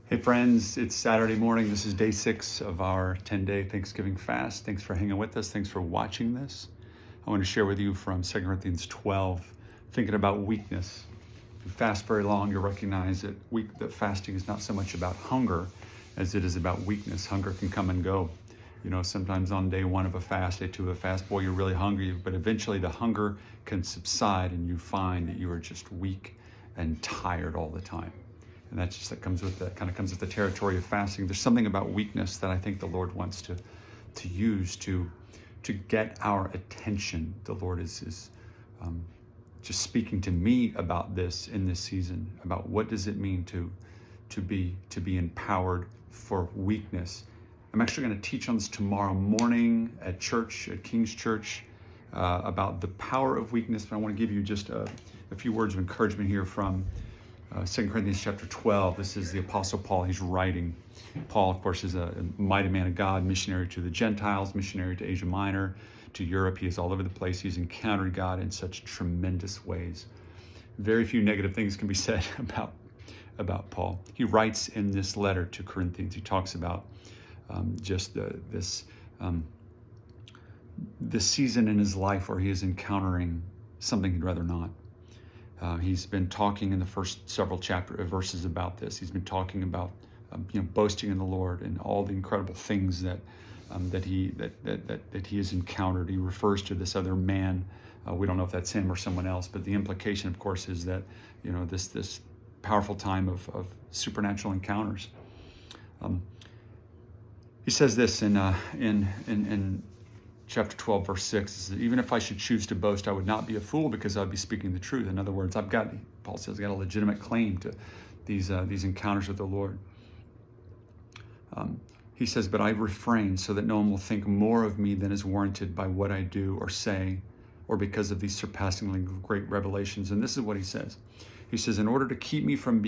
Hey friends, it's Saturday morning. This is day 6 of our 10-day Thanksgiving fast. Thanks for hanging with us. Thanks for watching this. I want to share with you from 2 Corinthians 12, thinking about weakness. If you fast very long, you'll recognize that fasting is not so much about hunger as it is about weakness. Hunger can come and go. You know, sometimes on day 1 of a fast, day 2 of a fast, boy, you're really hungry, but eventually the hunger can subside and you find that you are just weak and tired all the time. And that comes with the territory of fasting. There's something about weakness that I think the Lord wants to use to get our attention. The Lord is just speaking to me about this in this season, about what does it mean to be empowered for weakness. I'm actually going to teach on this tomorrow morning at church, at King's Church, about the power of weakness. But I want to give you just a few words of encouragement here from 2 Corinthians chapter 12. This is the Apostle Paul. He's writing. Paul, of course, is a mighty man of God, missionary to the Gentiles, missionary to Asia Minor, to Europe. He is all over the place. He's encountered God in such tremendous ways. Very few negative things can be said about Paul. He writes in this letter to Corinthians. He talks about this season in his life where he is encountering something he'd rather not. He's been talking in the first several verses about this. He's been talking about boasting in the Lord and all the incredible things that he has encountered. He refers to this other man. We don't know if that's him or someone else, but the implication, of course, is that this powerful time of supernatural encounters. He says this in chapter 12, verse 6, even if I should choose to boast, I would not be a fool because I would be speaking the truth. In other words, Paul says, I've got a legitimate claim to these encounters with the Lord. He says, but I refrain so that no one will think more of me than is warranted by what I do or say, or because of these surpassingly great revelations. And this is what he says. He says, in order to keep me from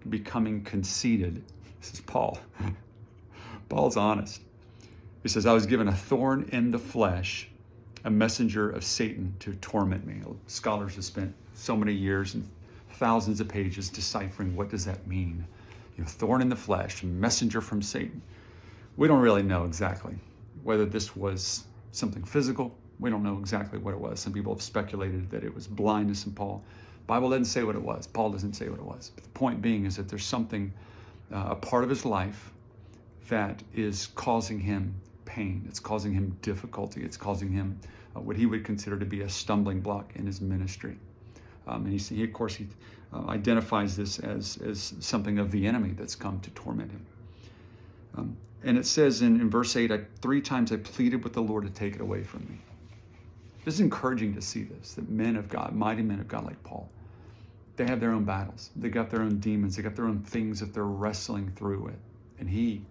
becoming conceited, this is Paul. Paul's honest. He says, I was given a thorn in the flesh, a messenger of Satan to torment me. Scholars have spent so many years and thousands of pages deciphering what does that mean. Thorn in the flesh, a messenger from Satan. We don't really know exactly whether this was something physical. We don't know exactly what it was. Some people have speculated that it was blindness in Paul. Bible doesn't say what it was. Paul doesn't say what it was. But the point being is that there's something, a part of his life that is causing him pain. It's causing him difficulty. It's causing him what he would consider to be a stumbling block in his ministry. And he of course, identifies this as something of the enemy that's come to torment him. And it says in verse 8, 3 times I pleaded with the Lord to take it away from me. This is encouraging to see this, that men of God, mighty men of God like Paul, they have their own battles. They got their own demons. They got their own things that they're wrestling through with. And he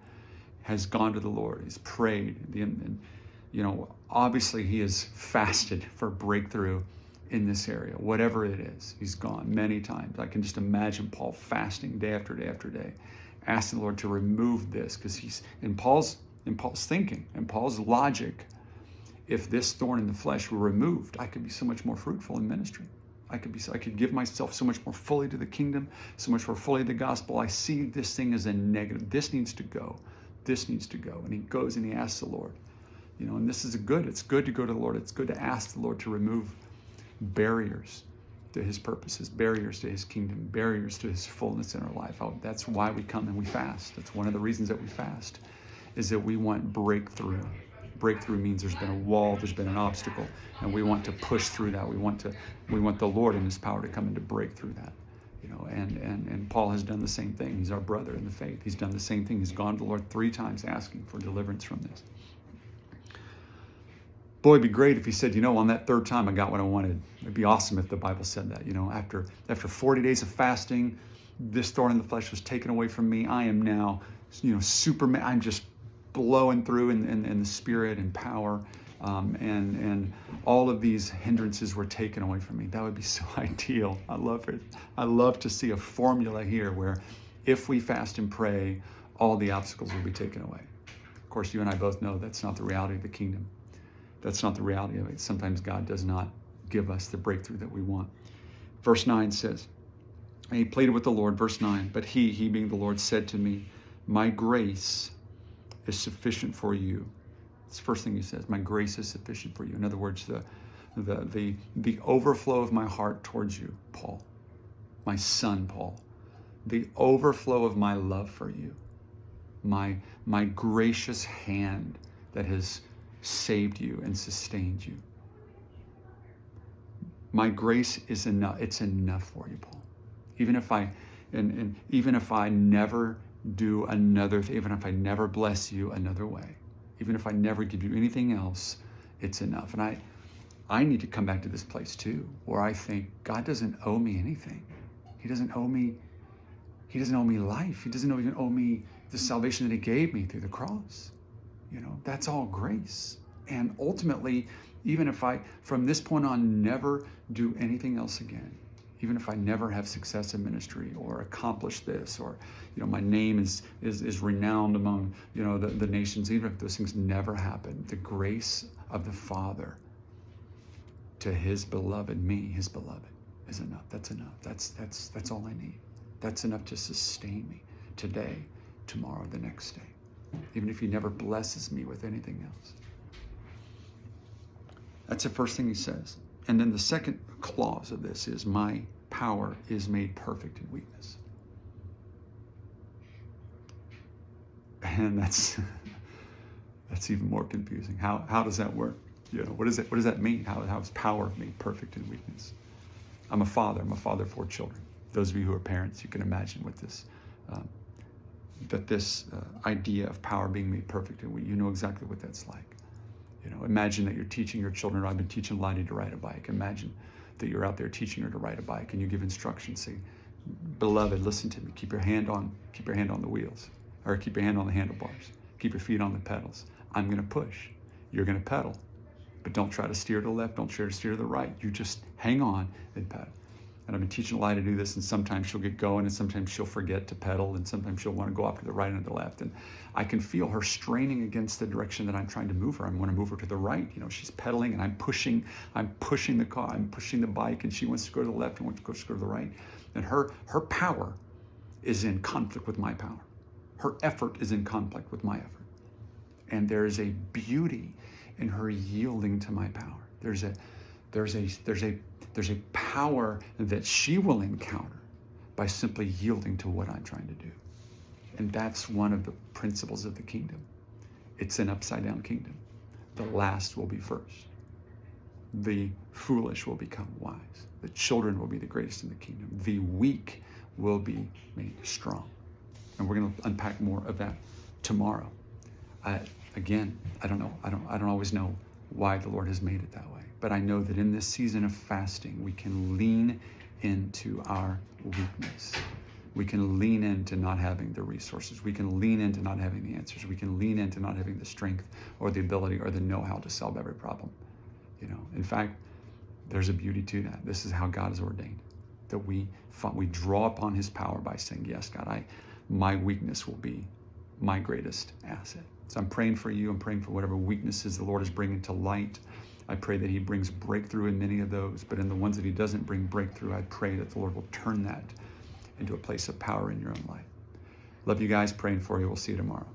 has gone to the Lord. He's prayed. And obviously he has fasted for breakthrough in this area, whatever it is. He's gone many times. I can just imagine Paul fasting day after day after day, asking the Lord to remove this, because he's in Paul's thinking and Paul's logic. If this thorn in the flesh were removed, I could be so much more fruitful in ministry. I could give myself so much more fully to the kingdom, so much more fully to the gospel. I see this thing as a negative. This needs to go. This needs to go. And he goes and he asks the Lord, and this is it's good to go to the Lord. It's good to ask the Lord to remove barriers to his purposes, barriers to his kingdom, barriers to his fullness in our life. That's why we come and we fast. That's one of the reasons that we fast, is that we want breakthrough. Breakthrough means there's been a wall, there's been an obstacle, and we want to push through that. We want the Lord and his power to come in to break through that. And Paul has done the same thing. He's our brother in the faith. He's done the same thing. He's gone to the Lord 3 times asking for deliverance from this. Boy, it'd be great if he said, on that 3rd time I got what I wanted. It'd be awesome if the Bible said that. After 40 days of fasting, this thorn in the flesh was taken away from me. I am now, Superman. I'm just blowing through in the spirit and power. And all of these hindrances were taken away from me. That would be so ideal. I love it. I love to see a formula here where if we fast and pray, all the obstacles will be taken away. Of course, you and I both know that's not the reality of the kingdom. That's not the reality of it. Sometimes God does not give us the breakthrough that we want. Verse 9 says, and he pleaded with the Lord, verse 9, but he being the Lord, said to me, My grace is sufficient for you. It's the first thing he says. My grace is sufficient for you. In other words, the overflow of my heart towards you, Paul, my son, Paul, the overflow of my love for you, my gracious hand that has saved you and sustained you. My grace is enough. It's enough for you, Paul. Even if I never do another thing, even if I never bless you another way, even if I never give you anything else, it's enough. And I need to come back to this place too, where I think God doesn't owe me anything. He doesn't owe me life. He doesn't even owe me the salvation that he gave me through the cross. That's all grace. And ultimately, even if I, from this point on, never do anything else again, even if I never have success in ministry or accomplish this, or my name is renowned among the nations, even if those things never happen, the grace of the Father to his beloved, me, his beloved, is enough. That's enough. That's all I need. That's enough to sustain me today, tomorrow, the next day, even if he never blesses me with anything else. That's the first thing he says. And then the second clause of this is, my power is made perfect in weakness. And that's even more confusing. How does that work? What does that mean? How is power made perfect in weakness? I'm a father of 4 children. Those of you who are parents, you can imagine what this idea of power being made perfect in weakness. You know exactly what that's like. Imagine that you're teaching your children. I've been teaching Lottie to ride a bike. Imagine that you're out there teaching her to ride a bike, and you give instructions. Say, beloved, listen to me. Keep your hand on the wheels, or keep your hand on the handlebars. Keep your feet on the pedals. I'm going to push. You're going to pedal, but don't try to steer to the left. Don't try to steer to the right. You just hang on and pedal. And I've been teaching Lottie to do this, and sometimes she'll get going, and sometimes she'll forget to pedal, and sometimes she'll want to go off to the right and to the left. And I can feel her straining against the direction that I'm trying to move her. I want to move her to the right. She's pedaling, and I'm pushing the car, I'm pushing the bike, and she wants to go to the left and wants to go to the right. And her power is in conflict with my power. Her effort is in conflict with my effort. And there is a beauty in her yielding to my power. There's a power that she will encounter by simply yielding to what I'm trying to do. And that's one of the principles of the kingdom. It's an upside-down kingdom. The last will be first. The foolish will become wise. The children will be the greatest in the kingdom. The weak will be made strong. And we're going to unpack more of that tomorrow. Again, I don't know. I don't always know why the Lord has made it that way. But I know that in this season of fasting, we can lean into our weakness. We can lean into not having the resources. We can lean into not having the answers. We can lean into not having the strength or the ability or the know-how to solve every problem. In fact, there's a beauty to that. This is how God has ordained, that we draw upon his power by saying, yes, God, my weakness will be my greatest asset. So I'm praying for you. I'm praying for whatever weaknesses the Lord is bringing to light. I pray that he brings breakthrough in many of those, but in the ones that he doesn't bring breakthrough, I pray that the Lord will turn that into a place of power in your own life. Love you guys, praying for you. We'll see you tomorrow.